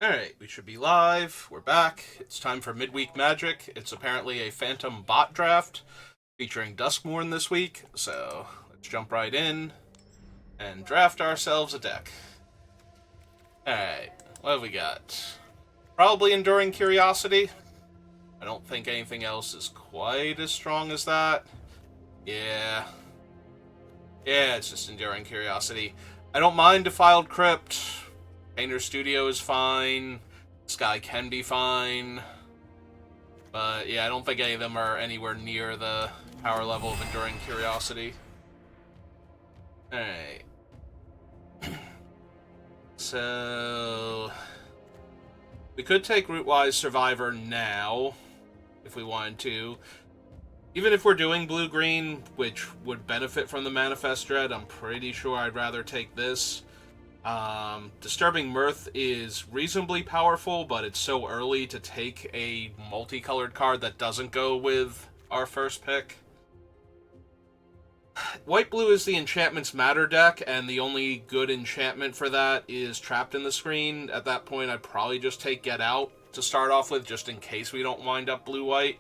Alright, we should be live. We're back. It's time for Midweek Magic. It's apparently a Phantom bot draft featuring Duskmourn this week, so let's jump right in and draft ourselves a deck. Alright, what have we got? Probably Enduring Curiosity. I don't think anything else is quite as strong as that. Yeah. Yeah, it's just Enduring Curiosity. I don't mind Defiled Crypt. Painter Studio is fine. Sky can be fine. But yeah, I don't think any of them are anywhere near the power level of Enduring Curiosity. Alright. So we could take Rootwise Survivor now, if we wanted to. Even if we're doing blue-green, which would benefit from the Manifest Dread, I'm pretty sure I'd rather take this. Disturbing Mirth is reasonably powerful, but it's so early to take a multicolored card that doesn't go with our first pick. White-blue is the Enchantments Matter deck, and the only good enchantment for that is Trapped in the Screen. At that point, I'd probably just take Get Out to start off with, just in case we don't wind up blue-white.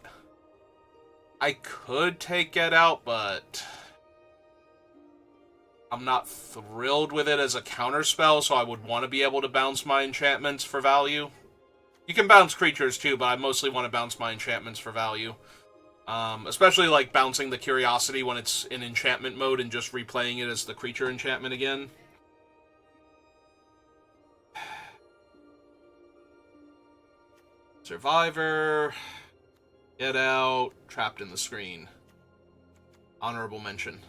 I could take Get Out, but I'm not thrilled with it as a counterspell, so I would want to be able to bounce my enchantments for value. You can bounce creatures too, but I mostly want to bounce my enchantments for value. Especially like bouncing the Curiosity when it's in enchantment mode and just replaying it as the creature enchantment again. Survivor, Get Out, Trapped in the Screen. Honorable mention.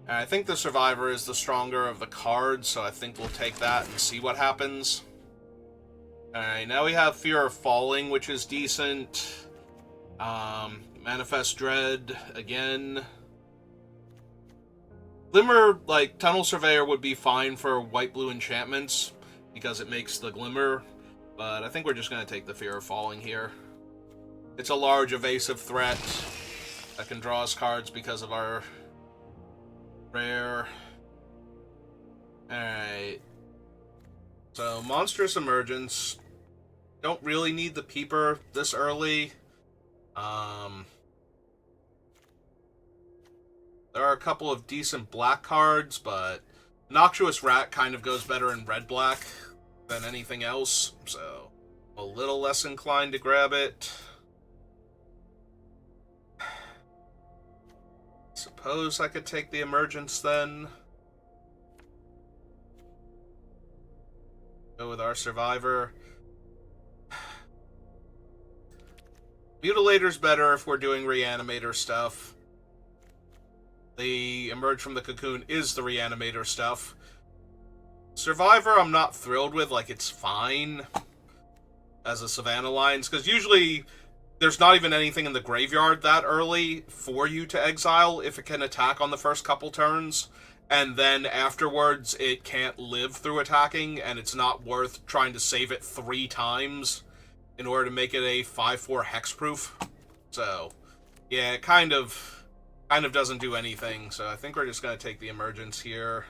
I think the Survivor is the stronger of the cards, so I think we'll take that and see what happens. Alright, now we have Fear of Falling, which is decent. Manifest Dread, again. Glimmer, like, Tunnel Surveyor would be fine for white-blue enchantments, because it makes the Glimmer, but I think we're just going to take the Fear of Falling here. It's a large evasive threat that can draw us cards because of our rare. Alright. So, Monstrous Emergence. Don't really need the Peeper this early. There are a couple of decent black cards, but Noxious Rat kind of goes better in red-black than anything else, so I'm a little less inclined to grab it. Suppose I could take the Emergence then. Go with our Survivor. Mutilator's better if we're doing Reanimator stuff. The Emerge from the Cocoon is the Reanimator stuff. Survivor I'm not thrilled with, like it's fine as a Savannah Lines, because usually there's not even anything in the graveyard that early for you to exile if it can attack on the first couple turns, and then afterwards it can't live through attacking, and it's not worth trying to save it 3 times in order to make it a 5/4 hexproof. So, yeah, it kind of doesn't do anything, so I think we're just going to take the Emergence here.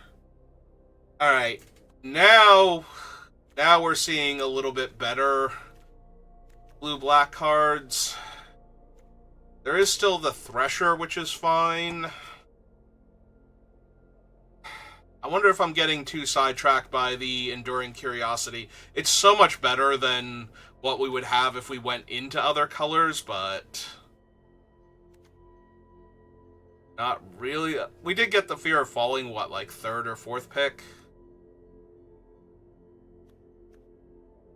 Alright, now we're seeing a little bit better blue-black cards. There is still the Thresher, which is fine. I wonder if I'm getting too sidetracked by the Enduring Curiosity. It's so much better than what we would have if we went into other colors, but not really. We did get the Fear of Falling, what, like 3rd or 4th pick?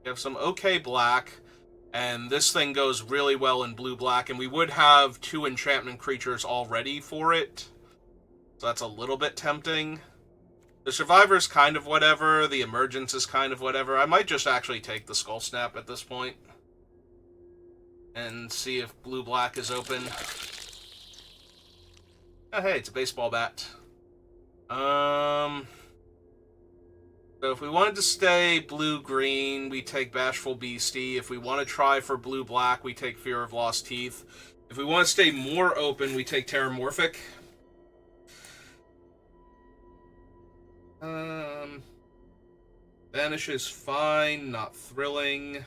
We have some okay black, and this thing goes really well in blue-black, and we would have 2 enchantment creatures already for it, so that's a little bit tempting. The Survivor's kind of whatever, the Emergence is kind of whatever. I might just actually take the Skull Snap at this point and see if blue-black is open. Oh, hey, it's a baseball bat. So if we wanted to stay blue-green, we take Bashful Beastie. If we want to try for blue-black, we take Fear of Lost Teeth. If we want to stay more open, we take Terramorphic. Vanish is fine, not thrilling.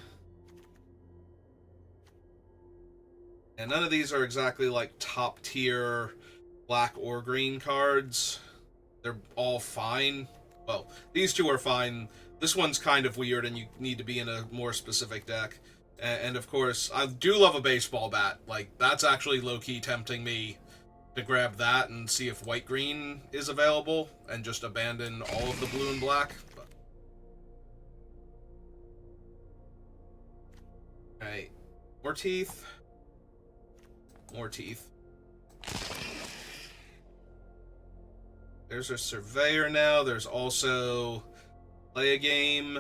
And none of these are exactly like top tier black or green cards. They're all fine. Well, these two are fine. This one's kind of weird and you need to be in a more specific deck. And of course, I do love a baseball bat. Like, that's actually low-key tempting me to grab that and see if white-green is available and just abandon all of the blue and black. But... Alright. More teeth. More teeth. There's a Surveyor now. There's also Play a Game.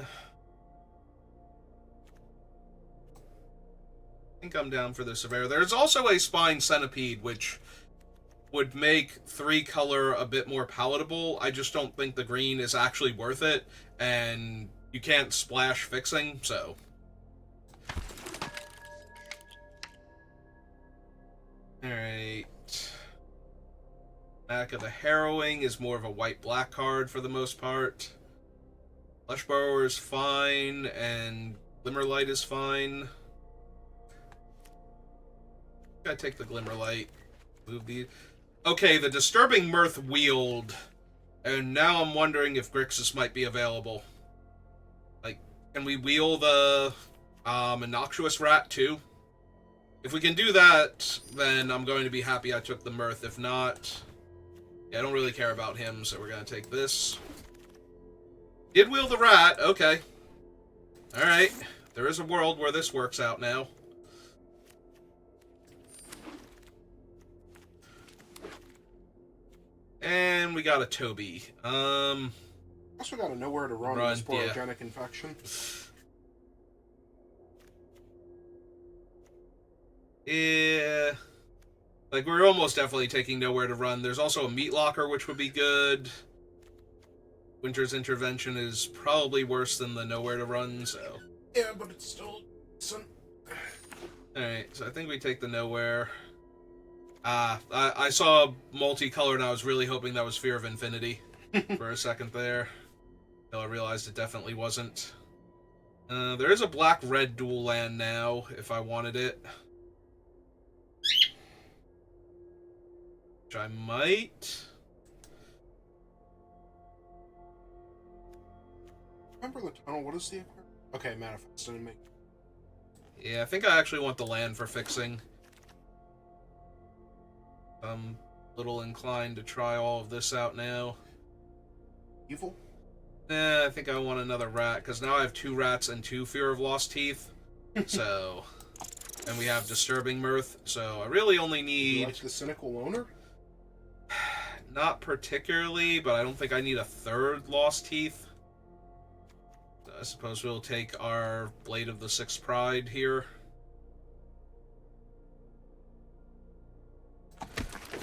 I think I'm down for the Surveyor. There's also a Spine Centipede, which would make 3-color a bit more palatable. I just don't think the green is actually worth it, and you can't splash fixing, so... Alright. Back of the Harrowing is more of a white-black card for the most part. Flesh Borrower is fine, and Glimmerlight is fine. I take the Glimmerlight. Move the... Okay, the Disturbing Mirth wheeled, and now I'm wondering if Grixis might be available. Like, can we wheel the Innocuous Rat too? If we can do that, then I'm going to be happy I took the Mirth. If not, yeah, I don't really care about him, so we're going to take this. Did wheel the Rat, okay. Alright, there is a world where this works out now. And we got a Toby. Also got to know where to run with sporogenic infection. Yeah. Like, we're almost definitely taking Nowhere to Run. There's also a Meat Locker, which would be good. Winter's Intervention is probably worse than the Nowhere to Run, so... Yeah, but it's still... Alright, so I think we take the Nowhere. I saw multicolored and I was really hoping that was Fear of Infinity for a second there. Until I realized it definitely wasn't. There is a black-red dual land now, if I wanted it. Which I might. Remember the tunnel? What is the... Okay, Manifest didn't make... Yeah, I think I actually want the land for fixing. I'm a little inclined to try all of this out now. Evil? I think I want another rat, because now I have 2 rats and 2 Fear of Lost Teeth. So... And we have Disturbing Mirth, so I really only need... You like the Cynical Loner? Not particularly, but I don't think I need a 3rd Lost Teeth. So I suppose we'll take our Blade of the Sixth Pride here.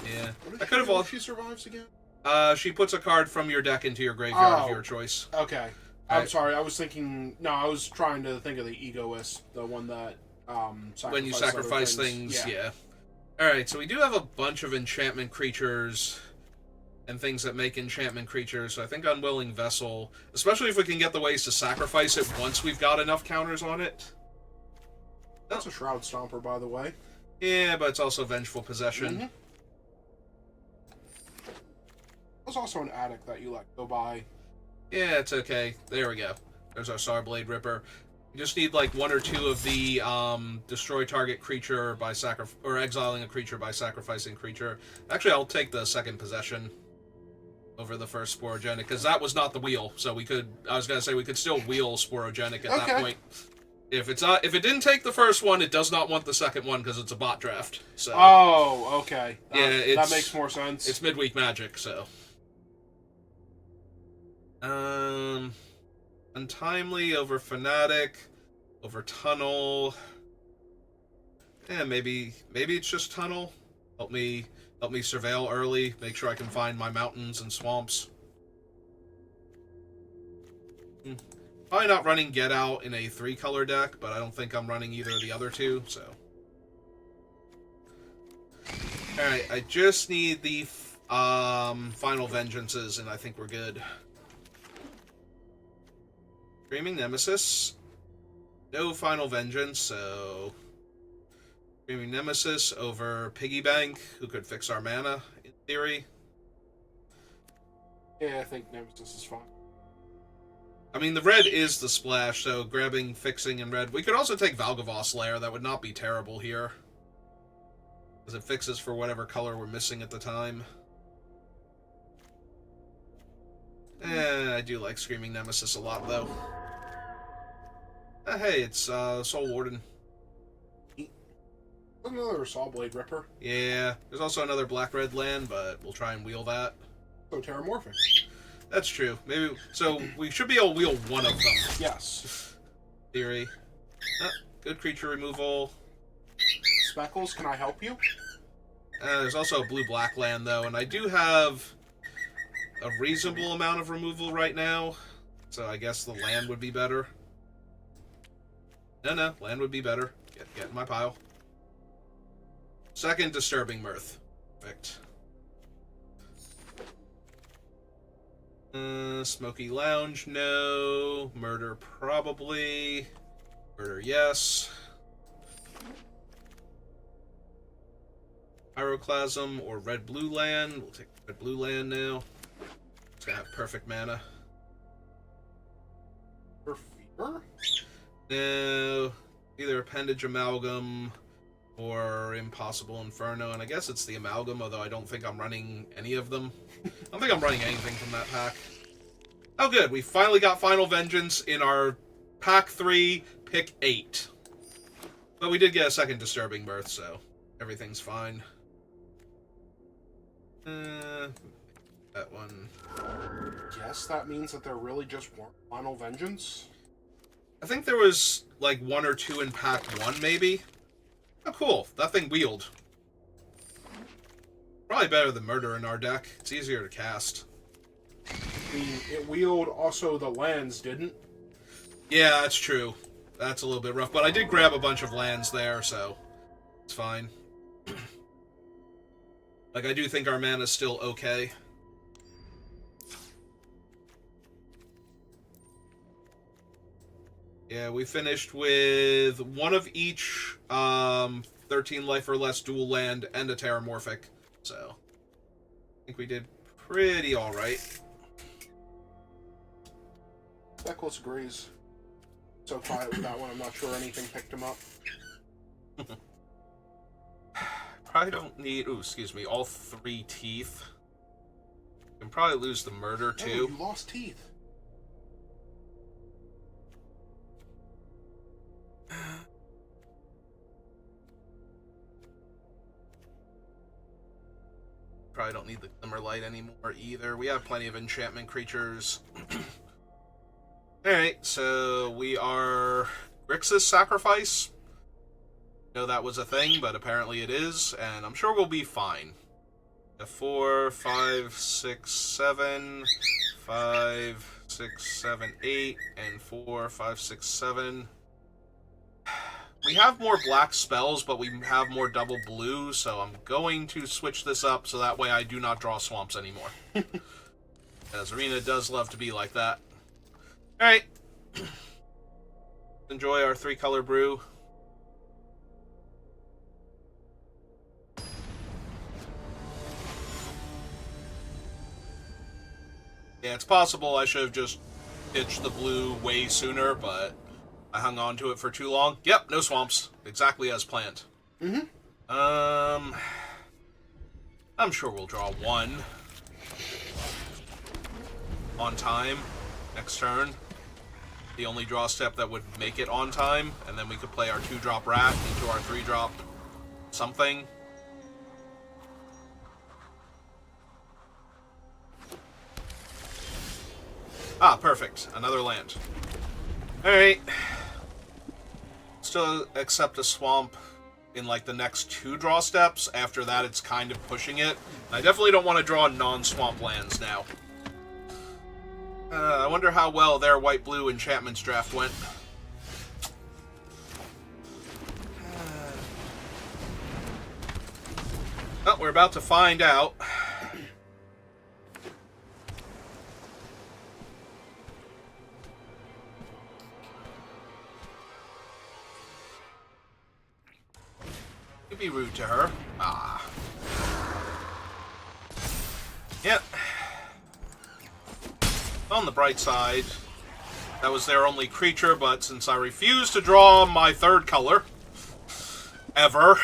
Yeah. I could have all... If she survives again? She puts a card from your deck into your graveyard of your choice. Okay. I'm sorry, I was thinking... No, I was trying to think of the Egoist, the one that... when you sacrifice things, yeah. Alright, so we do have a bunch of enchantment creatures and things that make enchantment creatures, so I think Unwilling Vessel, especially if we can get the ways to sacrifice it once we've got enough counters on it. That's a Shroud Stomper, by the way. Yeah, but it's also Vengeful Possession. Mm-hmm. There's also an Attic that you let go by. Yeah, it's okay. There we go. There's our Starblade Ripper. You just need like 1 or 2 of the destroy target creature by or exiling a creature by sacrificing creature. Actually, I'll take the second possession over the first Sporogenic, because that was not the wheel. So we could, I was gonna say, we could still wheel Sporogenic at that point. If it's not, if it didn't take the first one, it does not want the second one because it's a bot draft. So. Oh, okay. Yeah, that makes more sense. It's Midweek Magic, so. Untimely over Fanatic, over Tunnel. Yeah, maybe it's just Tunnel. Help me surveil early. Make sure I can find my mountains and swamps. Probably not running Get Out in a 3-color deck, but I don't think I'm running either of the other 2. So Alright, I just need the final vengeances, and I think we're good. Screaming Nemesis. No final vengeance, so... Screaming Nemesis over Piggy Bank, who could fix our mana, in theory. Yeah, I think Nemesis is fine. I mean, the red is the splash, so grabbing, fixing, and red. We could also take Valgavoss Lair. That would not be terrible here. Because it fixes for whatever color we're missing at the time. I do like Screaming Nemesis a lot, though. Hey, it's Soul Warden. Another Saw Blade Ripper. Yeah, there's also another black-red land, but we'll try and wheel that. So Terramorphic. That's true. Maybe so. We should be able to wheel one of them. Yes. Theory. Good creature removal. Speckles, can I help you? There's also a blue-black land, though, and I do have a reasonable amount of removal right now, so I guess the land would be better. No, land would be better. Get in my pile. Second, Disturbing Mirth. Perfect. Smoky Lounge, no. Murder, probably. Murder, yes. Pyroclasm or red-blue land. We'll take red-blue land now. It's gonna have perfect mana. For Fever? No. Either Appendage Amalgam or Impossible Inferno, and I guess it's the Amalgam, although I don't think I'm running any of them. I don't think I'm running anything from that pack. Oh good, we finally got Final Vengeance in our pack 3, pick 8. But we did get a second Disturbing Mirth, so everything's fine. That one. Yes, that means that there really just weren't Final Vengeance? I think there was, like, 1 or 2 in pack 1, maybe? Oh, cool. That thing wheeled. Probably better than Murder in our deck. It's easier to cast. I mean, it wheeled also the lands, didn't? Yeah, that's true. That's a little bit rough. But I did grab a bunch of lands there, so it's fine. Like, I do think our mana's still okay. Yeah, we finished with one of each 13 life or less dual land and a Terramorphic. So, I think we did pretty alright. Speckles agrees. So quiet with that one, I'm not sure anything picked him up. Probably don't need, ooh, excuse me, all 3 teeth. Can probably lose the Murder, too. Oh, you lost teeth. Probably don't need the Glimmer Light anymore either. We have plenty of enchantment creatures. Alright, so we are Grixis Sacrifice. Know that was a thing, but apparently it is, and I'm sure we'll be fine. 4, 5, 6, 7, 5, 6, 7, 8, and 4, 5, 6, 7. We have more black spells, but we have more double blue, so I'm going to switch this up so that way I do not draw swamps anymore. As Arena does love to be like that. Alright. Enjoy our 3-color brew. Yeah, it's possible I should have just pitched the blue way sooner, but I hung on to it for too long. Yep, no swamps. Exactly as planned. Mm-hmm. I'm sure we'll draw 1 on time next turn. The only draw step that would make it on time, and then we could play our 2-drop Rat into our 3-drop something. Ah, perfect. Another land. Alright. Still accept a swamp in, like, the next 2 draw steps. After that, it's kind of pushing it. I definitely don't want to draw non-swamp lands now. I wonder how well their white-blue enchantments draft went. Oh, Well, we're about to find out. You be rude to her. Ah. Yep. On the bright side, that was their only creature, but since I refused to draw my third color, ever,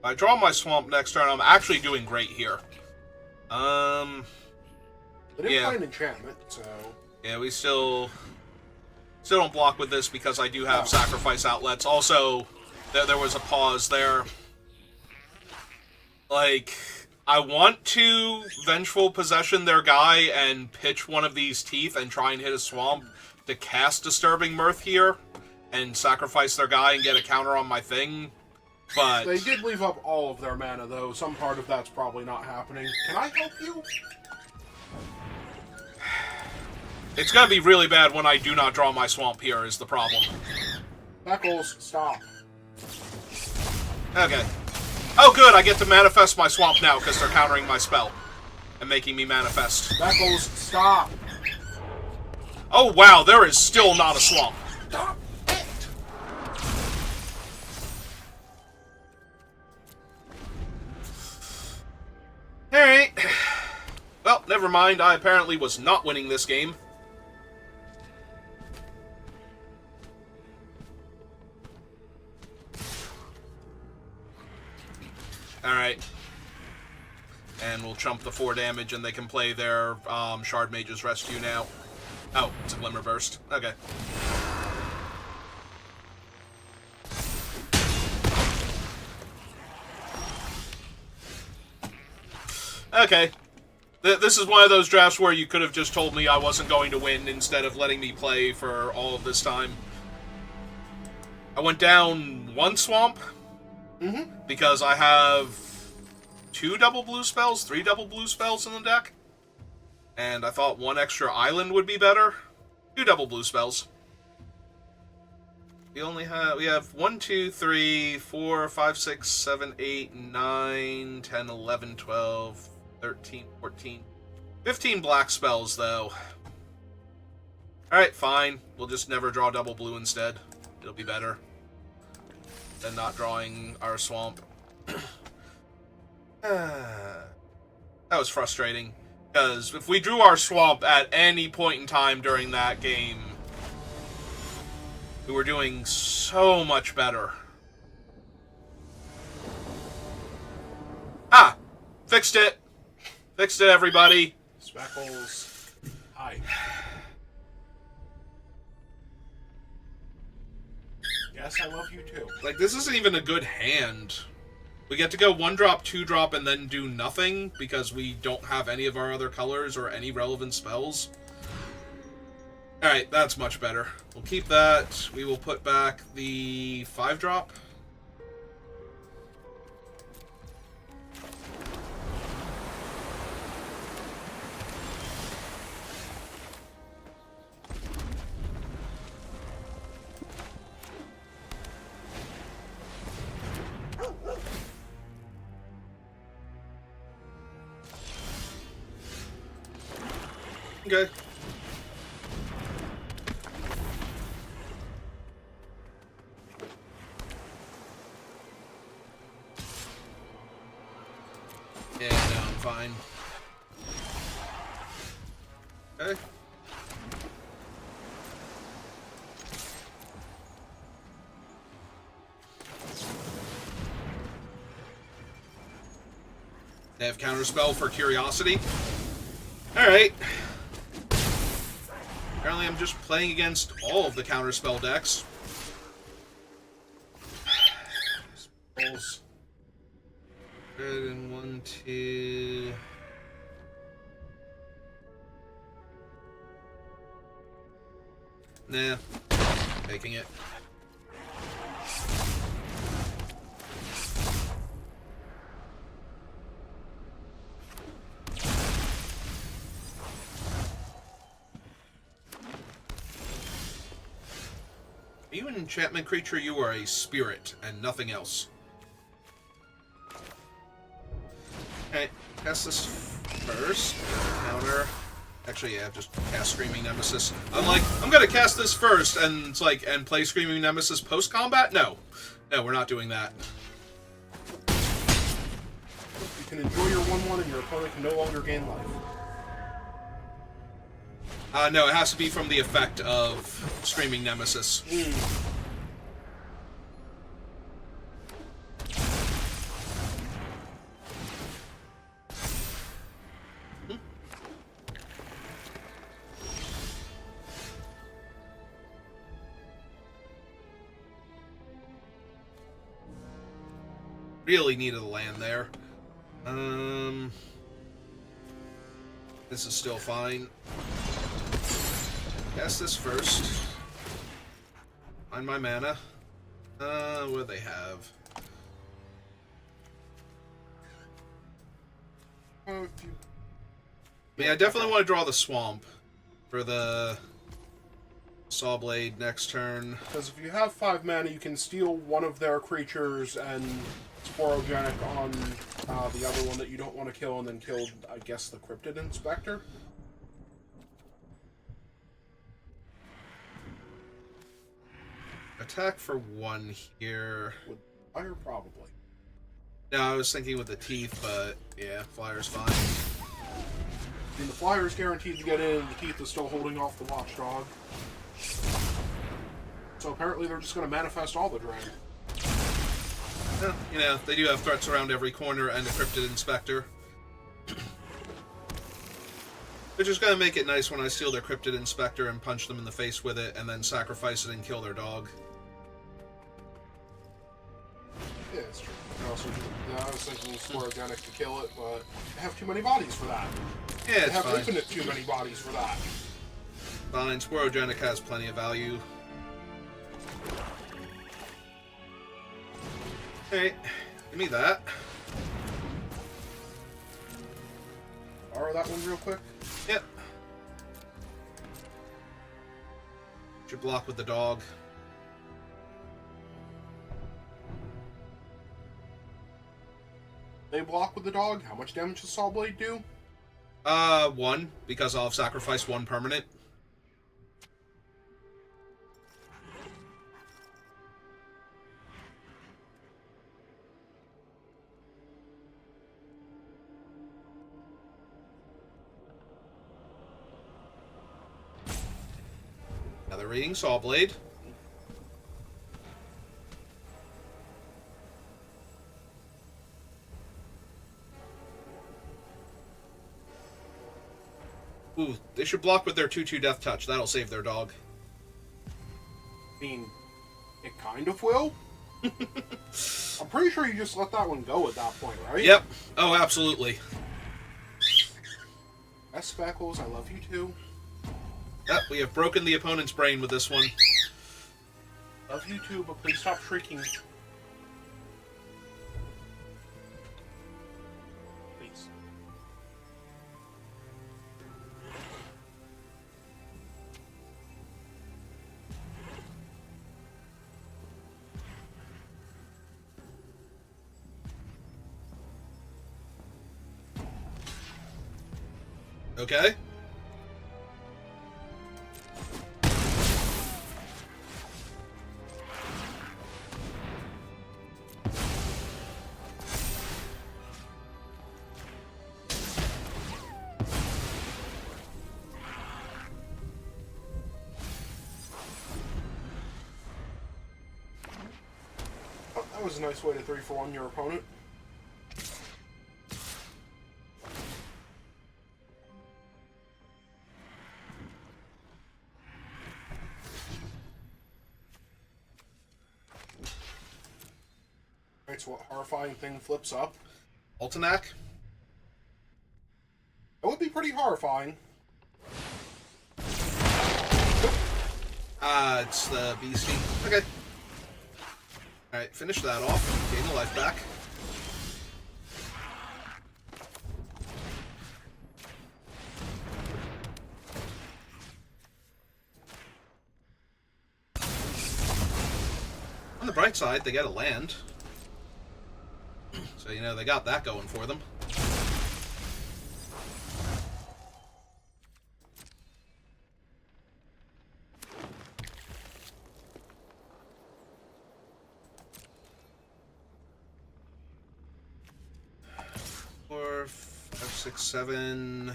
I draw my swamp next turn. I'm actually doing great here. They didn't Yeah. play an enchantment, so... Yeah, we still don't block with this because I do have sacrifice outlets. Also, there was a pause there. Like, I want to Vengeful Possession their guy and pitch one of these teeth and try and hit a swamp to cast Disturbing Mirth here and sacrifice their guy and get a counter on my thing. But They did leave up all of their mana, though. Some part of that's probably not happening. Can I help you? it's going to be really bad when I do not draw my swamp here is the problem. Beckles, stop. Okay. Oh, good, I get to manifest my swamp now because they're countering my spell and making me manifest. Beckles, stop. Oh, wow, there is still not a swamp. Stop it! Alright. Well, never mind. I apparently was not winning this game. Alright. And we'll chump the 4 damage and they can play their Shard Mage's Rescue now. Oh, it's a Glimmer Burst. Okay. Okay. This is one of those drafts where you could have just told me I wasn't going to win instead of letting me play for all of this time. I went down 1 swamp. Because I have 2 double blue spells, 3 double blue spells in the deck. And I thought 1 extra island would be better. 2 double blue spells. We have 1, 2, 3, 4, 5, 6, 7, 8, 9, 10, 11, 12, 13, 14, 15 black spells, though. Alright, fine. We'll just never draw double blue instead. It'll be better than not drawing our swamp. That was frustrating. Because if we drew our swamp at any point in time during that game, we were doing so much better. Ah! Fixed it! Fixed it, everybody! Speckles. Hi. Yes, I love you too. Like, this isn't even a good hand. We get to go 1-drop, 2-drop, and then do nothing because we don't have any of our other colors or any relevant spells. Alright, that's much better. We'll keep that. We will put back the 5-drop. Okay. Yeah, no, I'm fine. Okay. They have counterspell for curiosity. Alright. Apparently I'm just playing against all of the counterspell decks. Spells. Good, and 1, 2... Nah. Taking it. Are you an enchantment creature? You are a spirit and nothing else. Okay, cast this first. Counter. Actually, yeah, just cast Screaming Nemesis. I'm like, I'm gonna cast this first, and it's like, and play Screaming Nemesis post-combat? No. No, we're not doing that. You can enjoy your 1/1 and your opponent can no longer gain life. No, it has to be from the effect of Screaming Nemesis. Really needed a land there. This is still fine. Cast this first. Find my mana. What do they have? I mean, I definitely want to draw the swamp for the Sawblade next turn. Because if you have 5 mana, you can steal one of their creatures and Sporogenic on the other one that you don't want to kill, and then kill, I guess, the Cryptid Inspector. Attack for 1 here. With fire, probably. No, I was thinking with the teeth, but yeah, flyer's fine. I mean, the flyer is guaranteed to get in, and the teeth is still holding off the watchdog. So apparently they're just going to manifest all the dragon. Well, you know, they do have threats around every corner and a Cryptid Inspector. Which is going to make it nice when I steal their Cryptid Inspector and punch them in the face with it, and then sacrifice it and kill their dog. Yeah, it's true. Also, I was thinking Sporogenic to kill it, but I have too many bodies for that. Yeah, it's I have fine. infinite too many bodies for that. Fine, Sporogenic has plenty of value. Hey, give me that. Borrow that one real quick. Yep. Should block with the dog. They block with the dog. How much damage does Sawblade do? 1, because I'll have sacrificed 1 permanent. Another Reading Sawblade. Ooh, they should block with their 2/2 Death Touch. That'll save their dog. I mean, it kind of will. I'm pretty sure you just let that one go at that point, right? Yep. Oh, absolutely. S Speckles, I love you too. Yep, we have broken the opponent's brain with this one. Love you too, but please stop shrieking. Please. Okay. Oh, that was a nice way to 3-for-1 your opponent. Alright, so what horrifying thing flips up? Altanac? That would be pretty horrifying. It's the beastie. Okay. Alright, finish that off. Gain the life back. On the bright side, they get a land. So, you know, they got that going for them. Four, five, six, 7,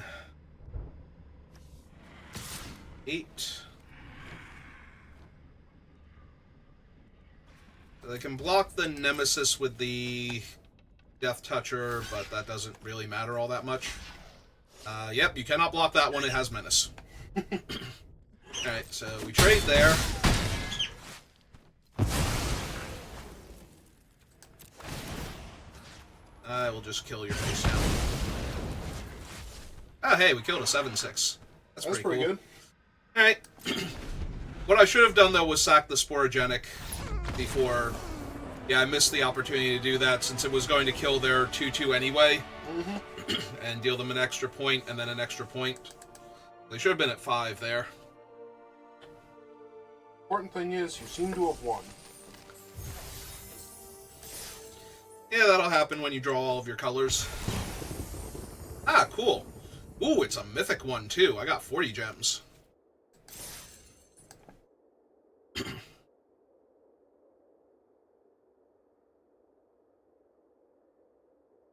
8. So they can block the Nemesis with the Death Toucher, but that doesn't really matter all that much. Yep, you cannot block that one. It has Menace. Alright, so we trade there. I will just kill your face now. Oh, hey, we killed a 7/6. That's pretty cool. Good. Alright. What I should have done, though, was sack the Sporogenic before... Yeah, I missed the opportunity to do that since it was going to kill their 2/2 anyway. And deal them an extra point and then an extra point. They should have been at 5 there. Important thing is, you seem to have won. Yeah, that'll happen when you draw all of your colors. Ah, cool. Ooh, it's a mythic one, too. I got 40 gems. I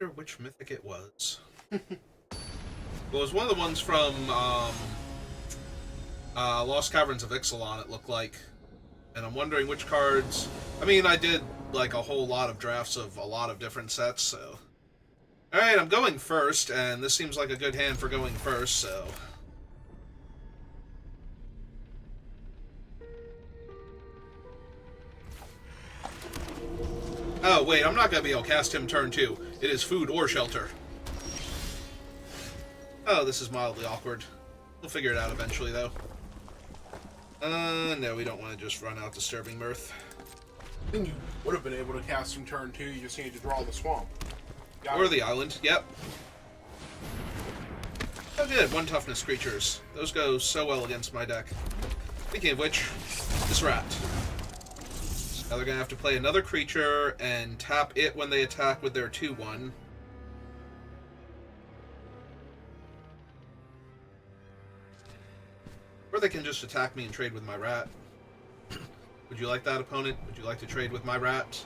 wonder which mythic it was. Well, it was one of the ones from Lost Caverns of Ixalan, it looked like. And I'm wondering which cards... I mean, I did, like, a whole lot of drafts of a lot of different sets, so... Alright, I'm going first, and this seems like a good hand for going first, so... Oh, wait, I'm not going to be able to cast him turn 2. It is food or shelter. Oh, this is mildly awkward. We'll figure it out eventually, though. No, we don't want to just run out Disturbing Mirth. I think you would have been able to cast him turn 2, you just need to draw the swamp. Or the island, yep. Oh good, 1 toughness creatures. Those go so well against my deck. Speaking of which, this rat. Now they're going to have to play another creature and tap it when they attack with their 2/1. Or they can just attack me and trade with my rat. Would you like that, opponent? Would you like to trade with my rat?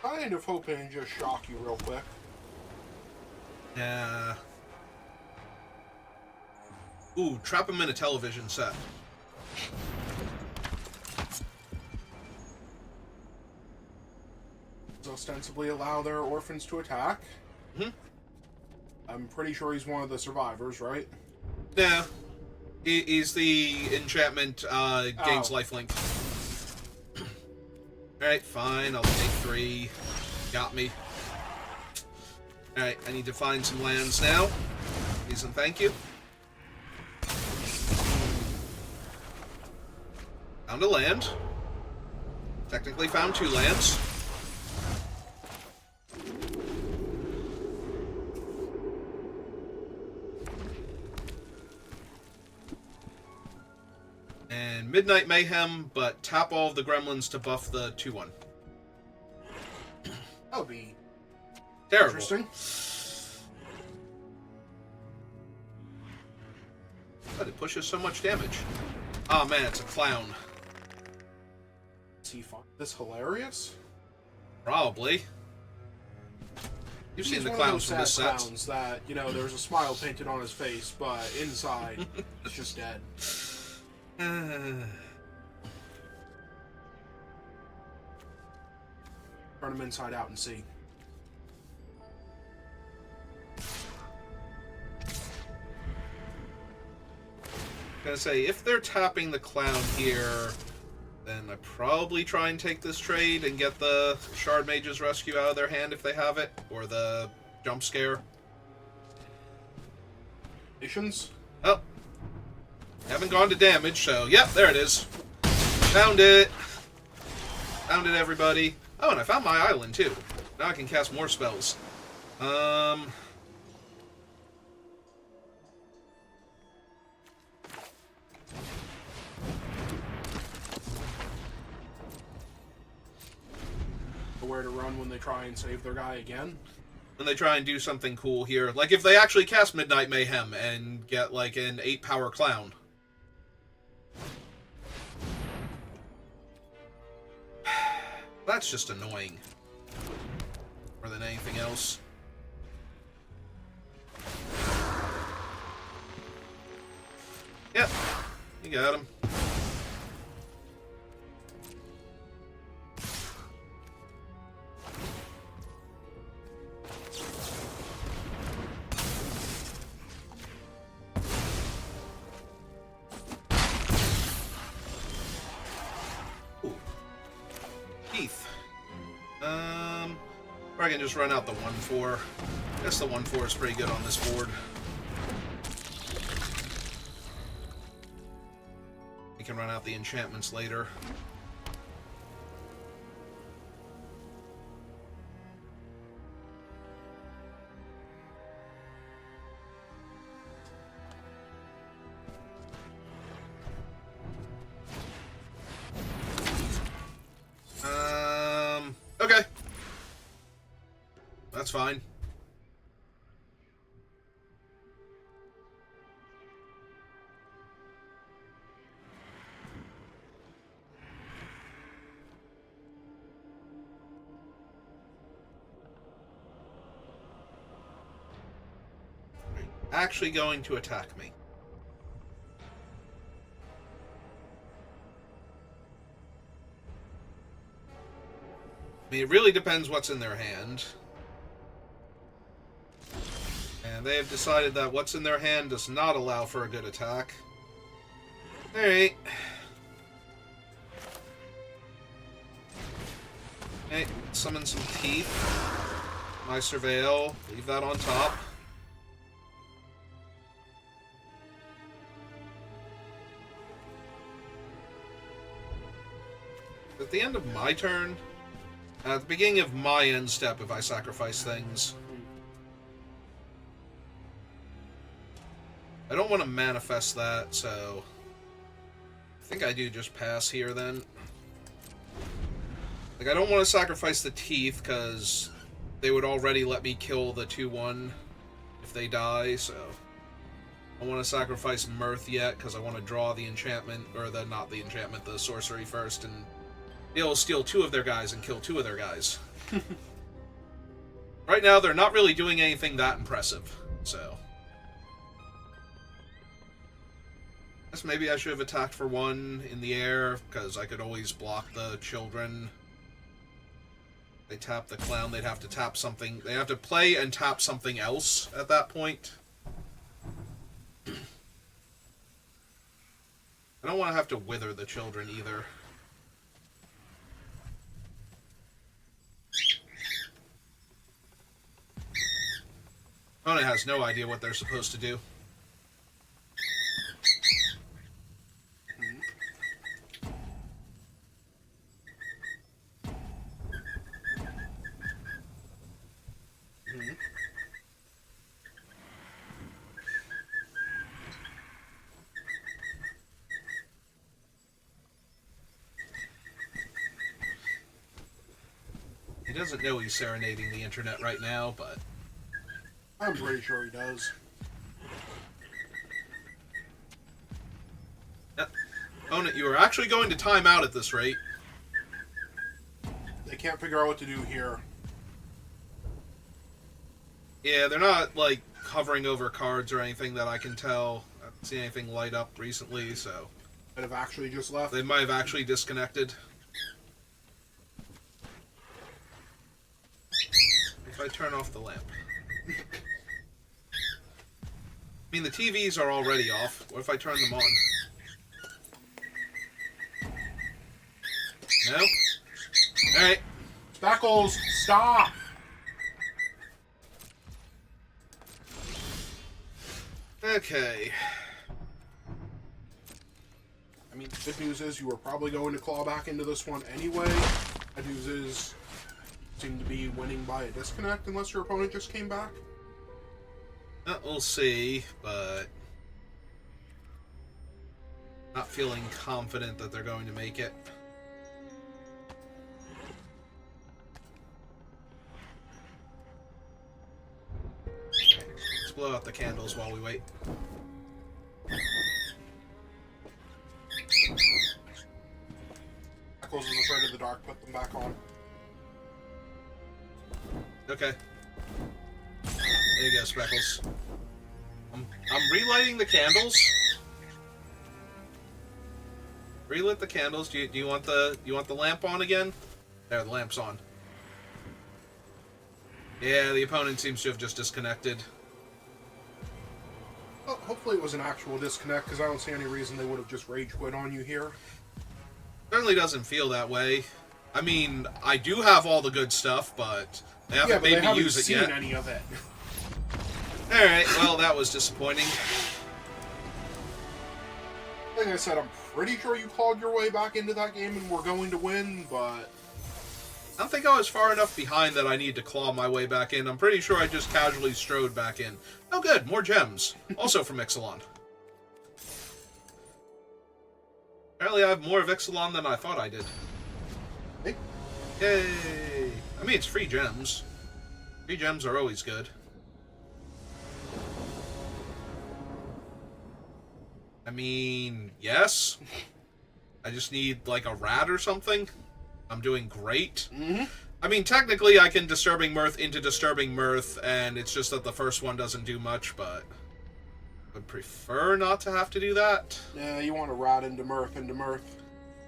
Kind of hoping to just shock you real quick. Yeah. Ooh, trap him in a television set. Ostensibly allow their orphans to attack. Mm-hmm. I'm pretty sure he's one of the survivors, right? Yeah. He's the enchantment, gains lifelink. Alright, fine, I'll take 3. Got me. Alright, I need to find some lands now. Please and thank you. Found a land. Technically found 2 lands. And Midnight Mayhem, but tap all of the gremlins to buff the 2/1. That would be terrible. Interesting. But it pushes so much damage. Oh man, it's a clown. Does he find this hilarious? Probably. You've He's seen the one of clowns those from this sad set. clowns that, you know, there's a smile painted on his face, but inside, he's just dead. Turn him inside out and see. Gonna say, if they're tapping the clown here, then I probably try and take this trade and get the Shard Mage's Rescue out of their hand if they have it, or the Jump Scare. Nations? Oh. Haven't gone to damage, so, yep, there it is. Found it. Found it, everybody. Oh, and I found my island, too. Now I can cast more spells. where to run when they try and save their guy again. And they try and do something cool here. Like, if they actually cast Midnight Mayhem and get, like, an 8-power clown. That's just annoying. More than anything else. Yep. You got him. Or I can just run out the 1/4. I guess the 1/4 is pretty good on this board. We can run out the enchantments later. Okay. That's fine. Actually going to attack me. I mean, it really depends what's in their hand. And they have decided that what's in their hand does not allow for a good attack. Alright. Okay, summon some teeth. My surveil. Leave that on top. At the end of my turn, at the beginning of my end step, if I sacrifice things, I don't want to manifest that, so I think I do just pass here then. Like, I don't want to sacrifice the teeth, because they would already let me kill the 2/1 if they die, so I don't want to sacrifice Mirth yet, because I want to draw the enchantment, or not the enchantment, the sorcery first, and be able to steal 2 of their guys and kill 2 of their guys. Right now, they're not really doing anything that impressive, so I guess maybe I should have attacked for 1 in the air, because I could always block the children. They tap the clown, they'd have to tap something. They have to play and tap something else at that point. I don't want to have to wither the children either. Opponent has no idea what they're supposed to do. He doesn't know he's serenading the internet right now, but I'm pretty sure he does. Opponent, you are actually going to time out at this rate. They can't figure out what to do here. Yeah, they're not, like, hovering over cards or anything that I can tell. I haven't seen anything light up recently, so Might have actually just left. they might have actually disconnected. If I turn off the lamp. I mean, the TVs are already off. What if I turn them on? No? Alright. Speckles, stop! Okay. I mean, the good news is you were probably going to claw back into this one anyway. Bad news is you seem to be winning by a disconnect unless your opponent just came back. We'll see, but not feeling confident that they're going to make it. blow out the candles while we wait. Echoes is afraid of the dark. Put them back on. Okay. There you go, Speckles. I'm relighting the candles. Relit the candles. Do you want the lamp on again? There, the lamp's on. Yeah, the opponent seems to have just disconnected. Well, hopefully it was an actual disconnect, because I don't see any reason they would have just rage quit on you here. Certainly doesn't feel that way. I mean, I do have all the good stuff, but they haven't made me use it yet. Seen any of it. Alright, well, that was disappointing. Like I said, I'm pretty sure you clawed your way back into that game and were going to win, but... I don't think I was far enough behind that I need to claw my way back in. I'm pretty sure I just casually strode back in. Oh good, more gems. Also from Ixalan. Apparently I have more of Ixalan than I thought I did. Hey. Yay! I mean, it's free gems. Free gems are always good. I mean, yes. I just need, like, a rat or something. I'm doing great. Mm-hmm. I mean, technically I can Disturbing Mirth into Disturbing Mirth, and it's just that the first one doesn't do much, but I would prefer not to have to do that. Yeah, you want to rat into Mirth,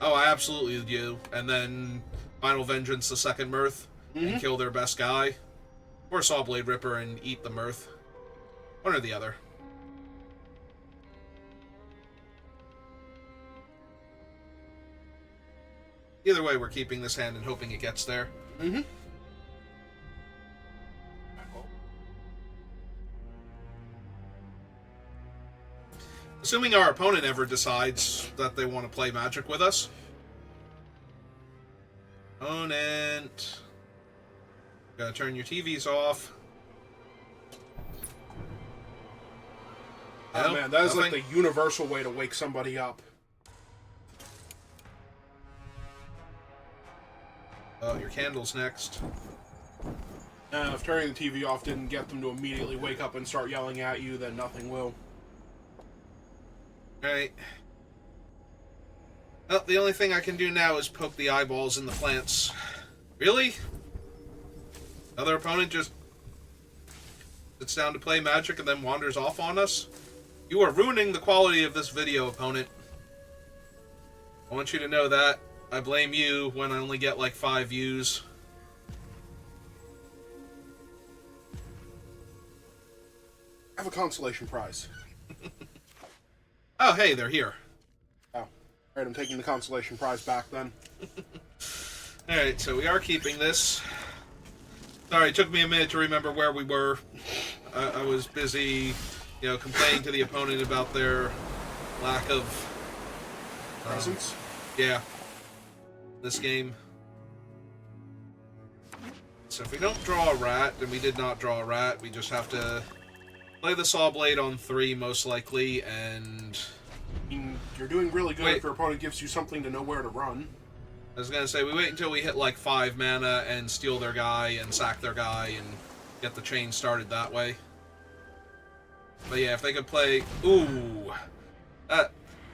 Oh, I absolutely do. And then Final Vengeance, the second Mirth, and kill their best guy. Or Sawblade Ripper and eat the Mirth. One or the other. Either way, we're keeping this hand and hoping it gets there. Mm-hmm. Assuming our opponent ever decides that they want to play Magic with us. Opponent. Gotta turn your TVs off. Oh man, that is like the universal way to wake somebody up. Oh, your candle's next. If turning the TV off didn't get them to immediately wake up and start yelling at you, then nothing will. Alright. Well, the only thing I can do now is poke the eyeballs in the plants. Really? Another opponent just sits down to play Magic and then wanders off on us? You are ruining the quality of this video, opponent. I want you to know that. I blame you when I only get like 5 views. I have a consolation prize. Oh, hey, they're here. Oh. Alright, I'm taking the consolation prize back then. Alright, so we are keeping this. Sorry, it took me a minute to remember where we were. I was busy, complaining to the opponent about their lack of... presence? Yeah. This game. So if we don't draw a rat, and we did not draw a rat, we just have to play the Sawblade on 3, most likely, and... I mean, you're doing really good if your opponent gives you something to know where to run. I was gonna say, we wait until we hit like 5 mana and steal their guy and sack their guy and get the chain started that way. But yeah, if they could play... Ooh!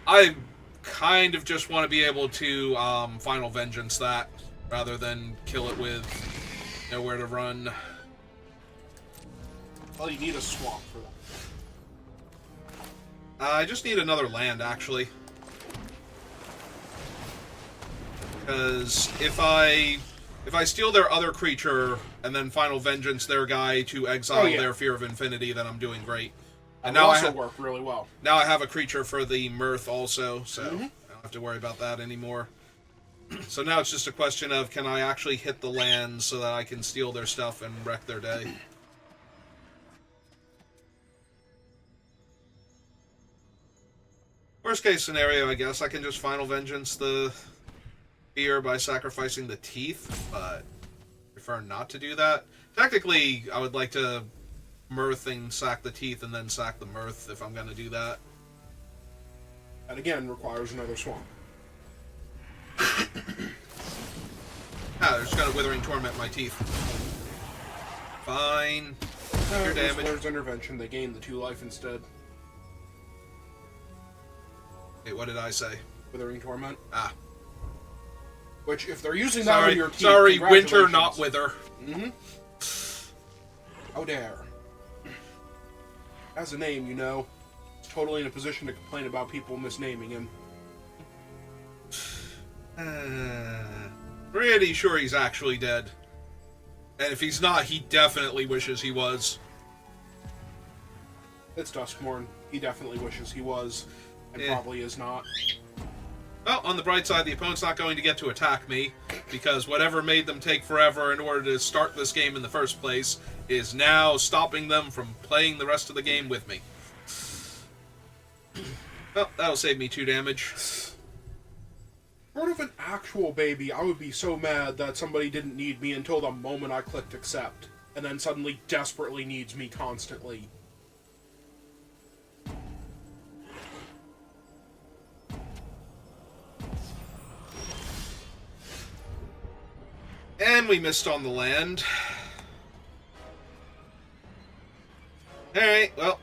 I kind of just want to be able to Final Vengeance that, rather than kill it with nowhere to run. Well, you need a swamp for that. I just need another land, actually. Because if I steal their other creature and then Final Vengeance their guy to exile their Fear of Infinity, then I'm doing great. And now also work really well. Now I have a creature for the Mirth also, so I don't have to worry about that anymore. So now it's just a question of, can I actually hit the lands so that I can steal their stuff and wreck their day? Worst case scenario, I guess, I can just Final Vengeance the Fear by sacrificing the Teeth, but I prefer not to do that. Technically, I would like to Mirth and sack the Teeth and then sack the Mirth if I'm going to do that. And again, requires another swamp. They're just going to Withering Torment my Teeth. Fine. Your damage. Wizard's intervention, they gain the 2 life instead. Wait, what did I say? Withering Torment. Ah. Which, if they're using that on your team, sorry, winter, congratulations. not wither. Mm-hmm. How dare. As a name, you know, he's totally in a position to complain about people misnaming him. Pretty sure he's actually dead. And if he's not, he definitely wishes he was. It's Duskmourn. He definitely wishes he was, and probably is not. Well, on the bright side, the opponent's not going to get to attack me, because whatever made them take forever in order to start this game in the first place is now stopping them from playing the rest of the game with me. Well, that'll save me 2 damage. Short of an actual baby, I would be so mad that somebody didn't need me until the moment I clicked accept, and then suddenly desperately needs me constantly. And we missed on the land. Alright, well.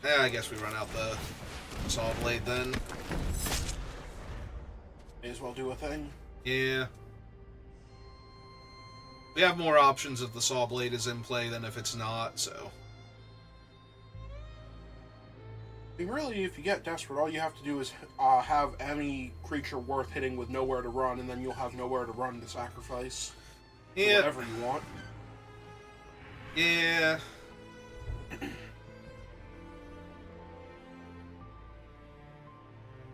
I guess we run out the saw blade then. May as well do a thing. Yeah. We have more options if the saw blade is in play than if it's not, so. I mean, really, if you get desperate, all you have to do is have any creature worth hitting with nowhere to run, and then you'll have nowhere to run to sacrifice. Yeah. Whatever you want. Yeah.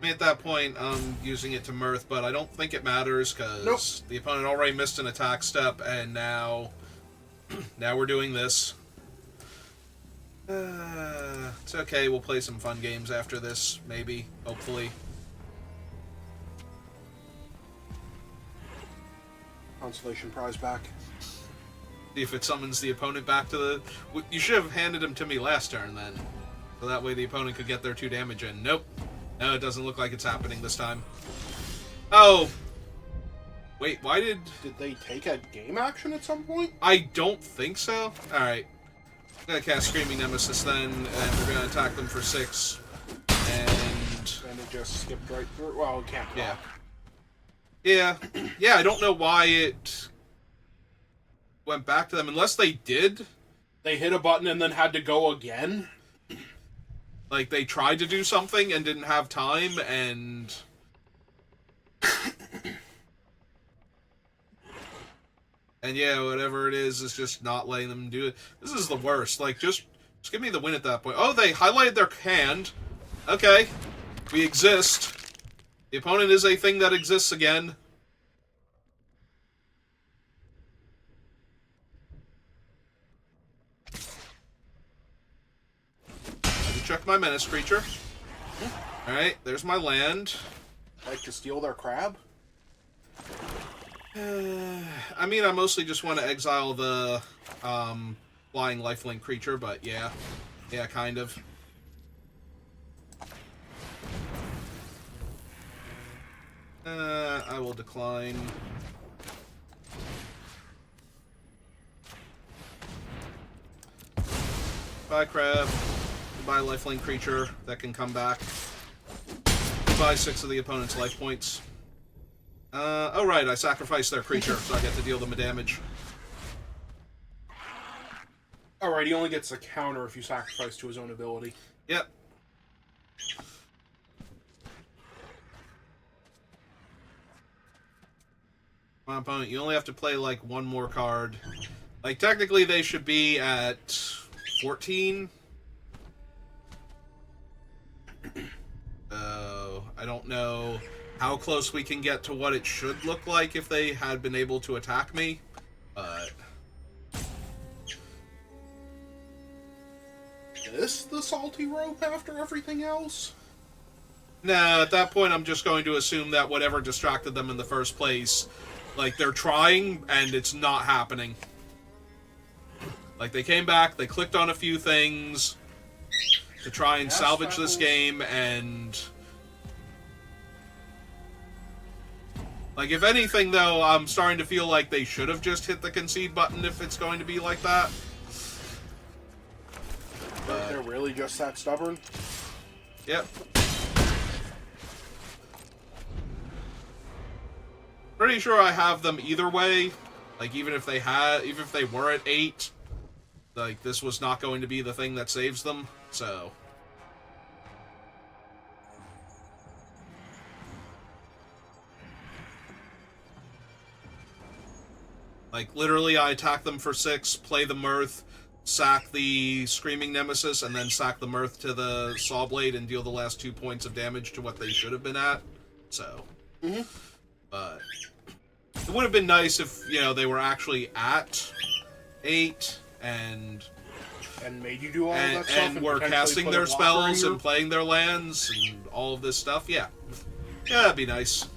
I mean, at that point, I'm using it to mirth, but I don't think it matters, because the opponent already missed an attack step, and now we're doing this. It's okay, we'll play some fun games after this, maybe, hopefully. Consolation prize back. See if it summons the opponent back to the... You should have handed him to me last turn, then. So that way the opponent could get their 2 damage in. Nope. No, it doesn't look like it's happening this time. Oh! Wait, why did... Did they take a game action at some point? I don't think so. Alright. I'm gonna cast Screaming Nemesis then, and we're gonna attack them for 6. And it just skipped right through. Well, it can't block. Yeah. Yeah, I don't know why it went back to them, unless they did. They hit a button and then had to go again? Like, they tried to do something and didn't have time, and... and yeah, whatever it is just not letting them do it. This is the worst. Like, just give me the win at that point. Oh, they highlighted their hand. Okay. We exist. The opponent is a thing that exists again. Let me check my menace creature. Alright, there's my land. Like to steal their crab? I mean, I mostly just want to exile the flying lifelink creature, but yeah. Yeah, kind of. I will decline. Goodbye, crab. Goodbye, lifelink creature that can come back. Goodbye, 6 of the opponent's life points. Oh right, I sacrificed their creature, so I get to deal them a damage. Alright, he only gets a counter if you sacrifice to his own ability. Yep. Come on, opponent, you only have to play, like, 1 more card. Like, technically they should be at 14. I don't know how close we can get to what it should look like if they had been able to attack me, but... Is this the salty rope after everything else? No, at that point I'm just going to assume that whatever distracted them in the first place, like, they're trying, and it's not happening. Like, they came back, they clicked on a few things to try and salvage this game, and... like, if anything, though, I'm starting to feel like they should have just hit the concede button if it's going to be like that. They're really just that stubborn? Yep. Pretty sure I have them either way. Like, even if they were at 8, like, this was not going to be the thing that saves them, so... Like, literally, I attack them for 6, play the Mirth, sack the Screaming Nemesis, and then sack the Mirth to the Saw Blade and deal the last 2 points of damage to what they should have been at. So. But it would have been nice if, you know, they were actually at 8 and made you do all of that stuff and were casting their spells and playing their lands and all of this stuff. Yeah. Yeah, that'd be nice.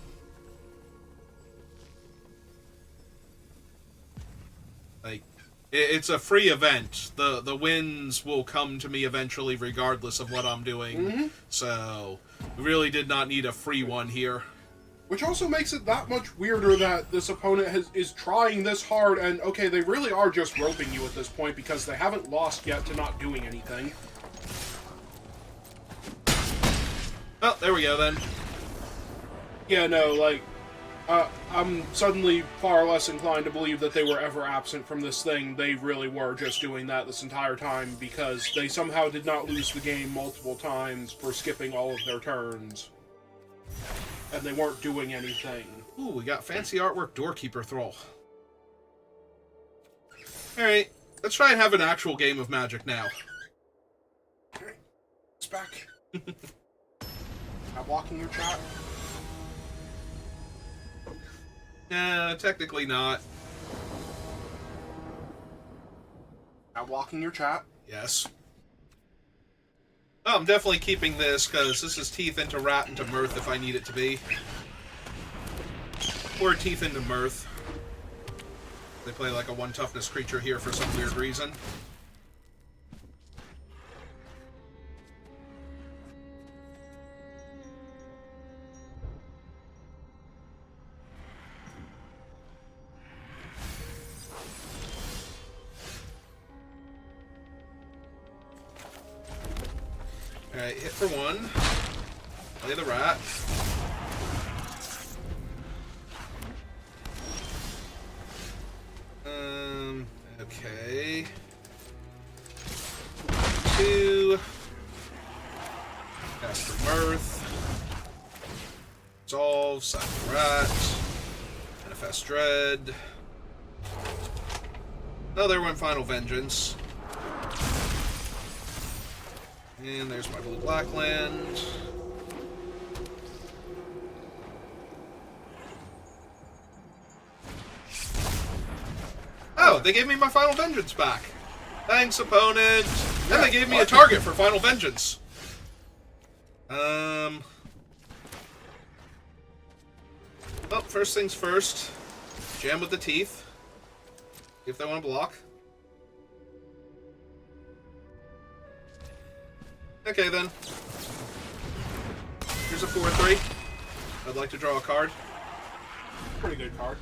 Like, it's a free event. The wins will come to me eventually regardless of what I'm doing. So, we really did not need a free one here. Which also makes it that much weirder that this opponent is trying this hard, and okay, they really are just roping you at this point because they haven't lost yet to not doing anything. Oh, there we go then. Yeah, no, like, I'm suddenly far less inclined to believe that they were ever absent from this thing. They really were just doing that this entire time because they somehow did not lose the game multiple times for skipping all of their turns. And they weren't doing anything. Ooh, we got fancy artwork Doorkeeper Thrall. Alright, let's try and have an actual game of Magic now. Okay, it's back. I'm blocking your chat. Nah, technically not. I'm blocking your chat. Yes. Oh, I'm definitely keeping this, because this is Teeth into Rat into Mirth if I need it to be. Or Teeth into Mirth. They play like a 1 toughness creature here for some weird reason. Alright, hit for 1. Play the rat. Okay. 2. Cast the Mirth. Resolve, sack the rat. Manifest Dread. Oh, there went Final Vengeance. And there's my blue-black land. Oh, they gave me my Final Vengeance back. Thanks, opponent. Yeah, and they gave me a target for Final Vengeance. Oh, first things first. Jam with the Teeth. See if they want to block. Okay, then. Here's a 4/3. I'd like to draw a card. Pretty good card.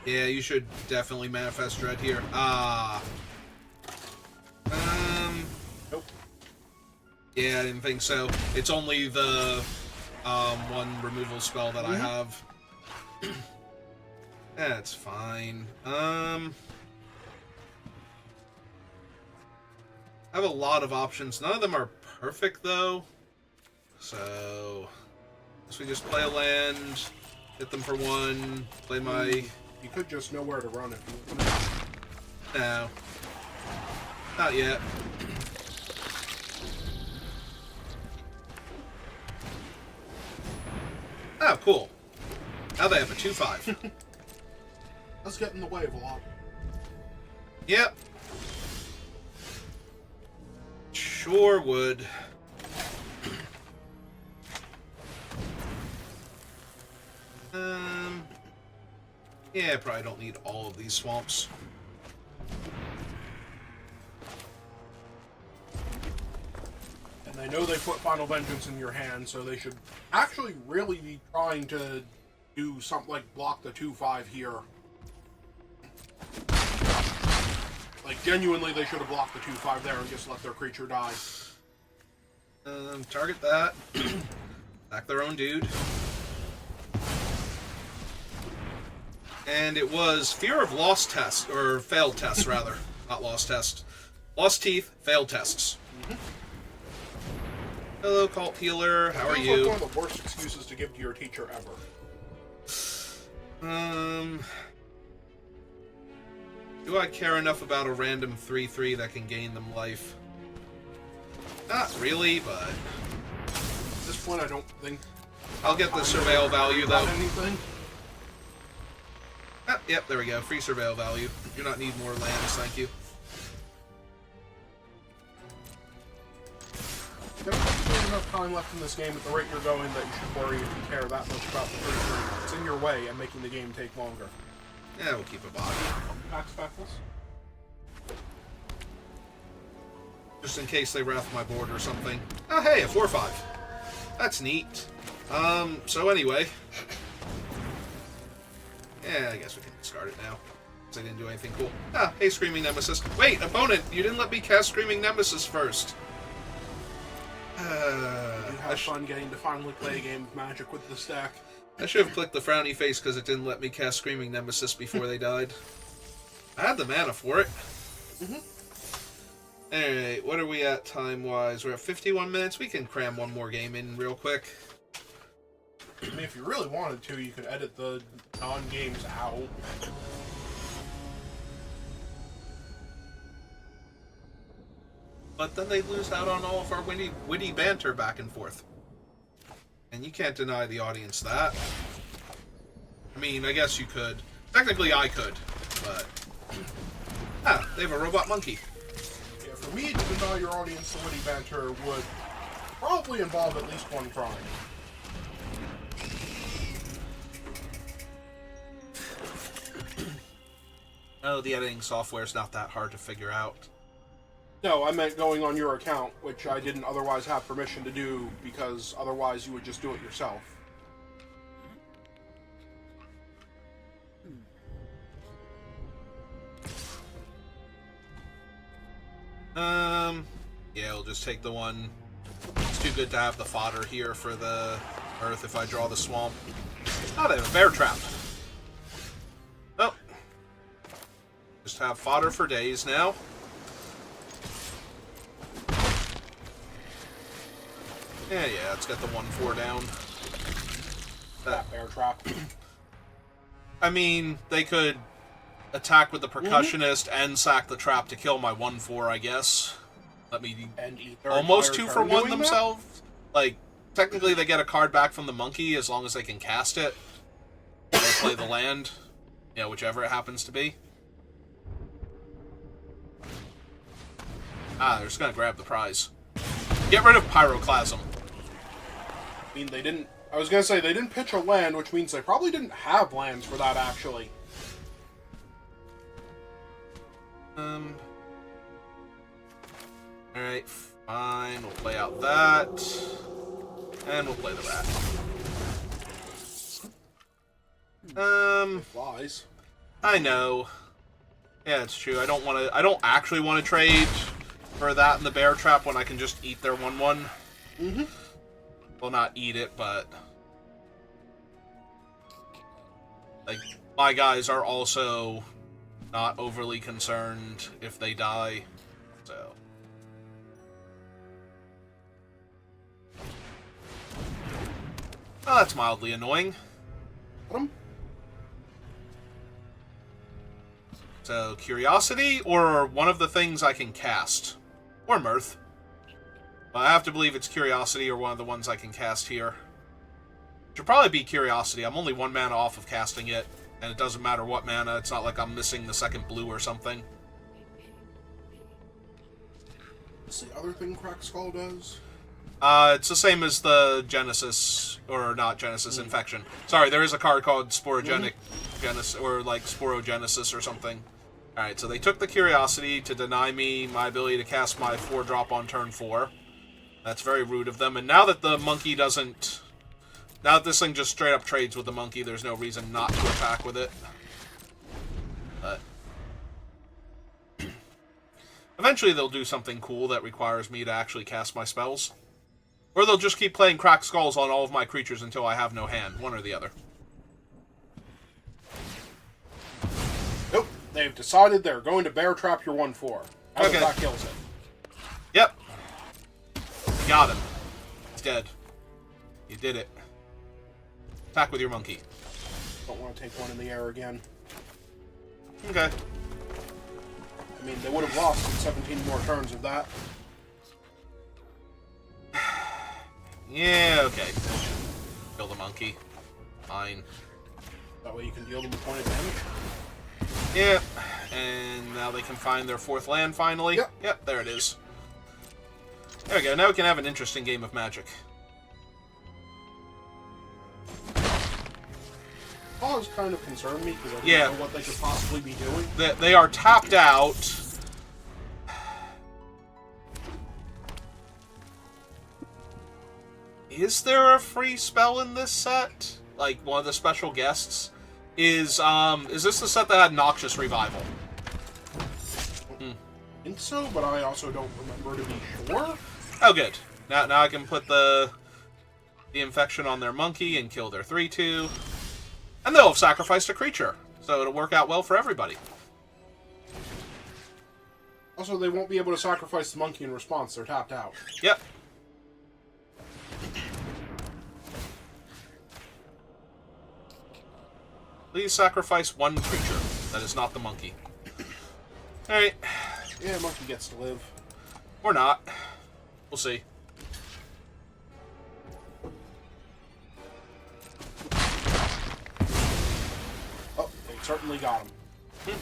Yeah, you should definitely Manifest Dread here. Nope. Yeah, I didn't think so. It's only the 1 removal spell that I have. That's fine. I have a lot of options. None of them are perfect, though. So, guess we just play a land, hit them for 1, play my... You could just know where to run if you want. No. Not yet. Oh, cool. Now they have a 2/5. Let's get in the way of a lot. Yep. Sure would. Yeah, I probably don't need all of these swamps. And they know they put Final Vengeance in your hand, so they should actually really be trying to do something like block the 2/5 here. Like, genuinely, they should have blocked the 2/5 there and just let their creature die. Target that. Attack their own dude. And it was Fear of Lost Test, or Failed Tests, rather. Not Lost Test. Lost Teeth, Failed Tests. Mm-hmm. Hello, Cult Healer. How are you? Like one of the worst excuses to give to your teacher ever. Do I care enough about a random 3/3 that can gain them life? Not really, but... At this point, I don't think... I'll get the surveil value, though. Anything? Ah, yep, there we go. Free surveil value. Do not need more lands, thank you. There's enough time left in this game at the rate you're going that you should worry if you care that much about the first. It's in your way and making the game take longer. Yeah, we'll keep a body. Max Speckles? Just in case they wrath my board or something. Oh, hey, a 4/5. That's neat. So anyway. Yeah, I guess we can discard it now. Because I didn't do anything cool. Ah, hey, Screaming Nemesis. Wait, opponent, you didn't let me cast Screaming Nemesis first. You have fun getting to finally play a game of Magic with the stack. I should have clicked the frowny face because it didn't let me cast Screaming Nemesis before they died. I had the mana for it. Alright, what are we at time-wise? We're at 51 minutes. We can cram one more game in real quick. I mean, if you really wanted to, you could edit the non-games out. But then they lose out on all of our witty banter back and forth. And you can't deny the audience that. I mean, I guess you could. Technically, I could, but... Ah, they have a robot monkey. Yeah, for me to deny your audience the witty banter would probably involve at least one crime. Oh, the editing software is not that hard to figure out. No, I meant going on your account, which I didn't otherwise have permission to do, because otherwise you would just do it yourself. Yeah, we'll just take the one. It's too good to have the fodder here for the earth if I draw the swamp. Oh, they have a bear trap. Oh. Just have fodder for days now. Yeah, let's get the 1/4 down. That bear trap. I mean, they could attack with the percussionist and sack the trap to kill my 1/4, I guess. Let me And eat their almost entire 2 turn for 1 doing themselves. Like, technically they get a card back from the monkey as long as they can cast it. They play the land. Yeah, whichever it happens to be. Ah, they're just gonna grab the prize. Get rid of Pyroclasm. I mean, they didn't... I was gonna say, they didn't pitch a land, which means they probably didn't have lands for that, actually. Alright, fine. We'll play out that. And we'll play the rat. Flies. I know. Yeah, it's true. I don't actually want to trade for that and the bear trap when I can just eat their 1/1. Well, not eat it, but... Like, my guys are also not overly concerned if they die, so... Oh, that's mildly annoying. So, Curiosity, or one of the things I can cast. Or Mirth. But I have to believe it's Curiosity or one of the ones I can cast here. Should probably be Curiosity. I'm only 1 mana off of casting it, and it doesn't matter what mana. It's not like I'm missing the second blue or something. What's the other thing Crack Skull does? It's the same as the Genesis, or not Genesis, Infection. Sorry, there is a card called Sporogenic Genesis, or like Sporogenesis or something. Alright, so they took the Curiosity to deny me my ability to cast my 4-drop on turn 4. That's very rude of them. And now that the monkey doesn't... Now that this thing just straight up trades with the monkey, there's no reason not to attack with it. But... Eventually they'll do something cool that requires me to actually cast my spells. Or they'll just keep playing Cracked Skulls on all of my creatures until I have no hand. One or the other. Nope. They've decided they're going to bear trap your 1/4. Okay. That kills it. Yep. You got him. He's dead. You did it. Attack with your monkey. Don't want to take one in the air again. Okay. I mean, they would have lost in 17 more turns of that. Yeah, okay. Kill the monkey. Fine. That way you can deal them a point of damage. Yeah. And now they can find their 4th land finally. Yep, there it is. There we go. Now we can have an interesting game of Magic. Pause kind of concerned me because I didn't know what they could possibly be doing. They are tapped out. Is there a free spell in this set? Like one of the special guests? Is this the set that had Noxious Revival? I think so, but I also don't remember to be sure. Oh, good. Now I can put the infection on their monkey and kill their 3/2. And they'll have sacrificed a creature, so it'll work out well for everybody. Also, they won't be able to sacrifice the monkey in response. They're tapped out. Yep. Please sacrifice one creature that is not the monkey. Alright. Yeah, monkey gets to live. Or not. We'll see. Oh, they certainly got him.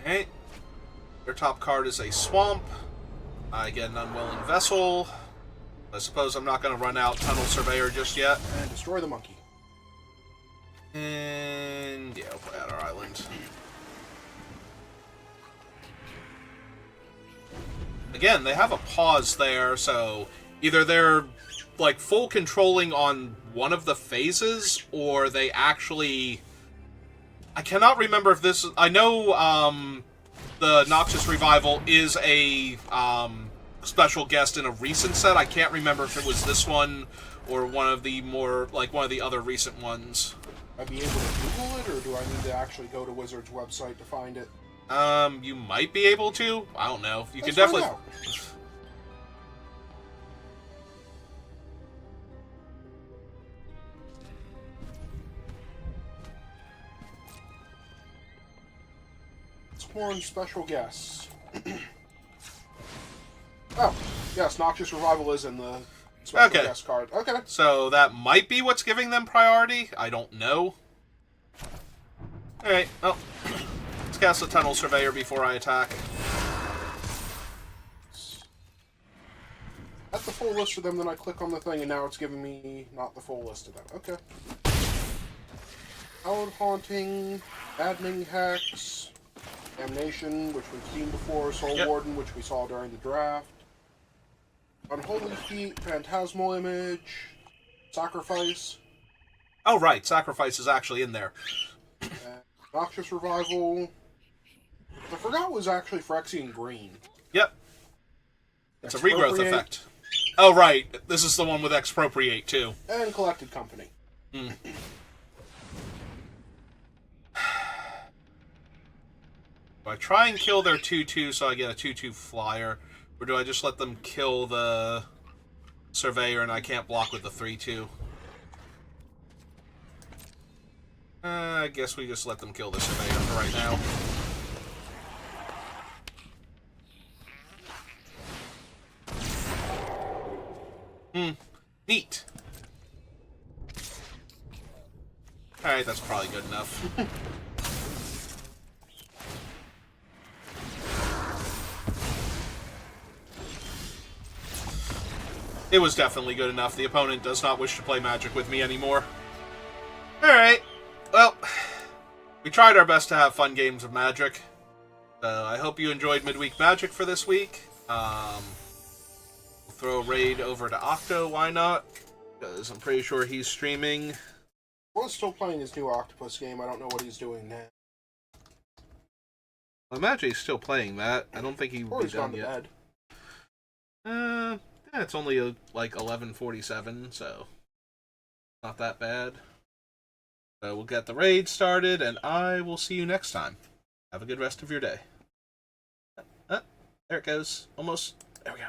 Alright. Their top card is a Swamp. I get an Unwilling Vessel. I suppose I'm not going to run out Tunnel Surveyor just yet. And destroy the monkey. And yeah, we'll play out our island. Again, they have a pause there, so either they're like full controlling on one of the phases, or they actually... I cannot remember if this... I know the Noxious Revival is a special guest in a recent set. I can't remember if it was this one or one of the more, like, one of the other recent ones. I be able to Google it, or do I need to actually go to Wizard's website to find it? You might be able to. I don't know. You can Let's definitely... find out. Duskmourn special guests. Oh, yes, Noxious Revival is in the special guest card. Okay. So that might be what's giving them priority. I don't know. Alright, well, let's cast a Tunnel Surveyor before I attack. At the full list of them, then I click on the thing, and now it's giving me not the full list of them. Okay. Hallowed Haunting, Maddening Hex, Damnation, which we've seen before, Soul Warden, which we saw during the draft, Unholy Feet, Phantasmal Image, Sacrifice. Oh, right, Sacrifice is actually in there. Noxious Revival. I forgot it was actually Phyrexian Green. Yep. It's a regrowth effect. Oh, right. This is the one with Expropriate, too. And Collected Company. Hmm. Do I try and kill their 2/2 so I get a 2/2 flyer? Or do I just let them kill the Surveyor and I can't block with the 3/2? I guess we just let them kill the Surveyor for right now. Neat. Alright, that's probably good enough. It was definitely good enough. The opponent does not wish to play Magic with me anymore. Alright. Well, we tried our best to have fun games of Magic. I hope you enjoyed Midweek Magic for this week. throw a raid over to Octo, why not? Because I'm pretty sure he's streaming. Will's still playing his new Octopus game. I don't know what he's doing now. I imagine he's still playing that. I don't think he Or would he's be gone done to yet. bed. Yeah, it's only like 11:47, so not that bad. So we'll get the raid started, and I will see you next time. Have a good rest of your day. There it goes. Almost. There we go.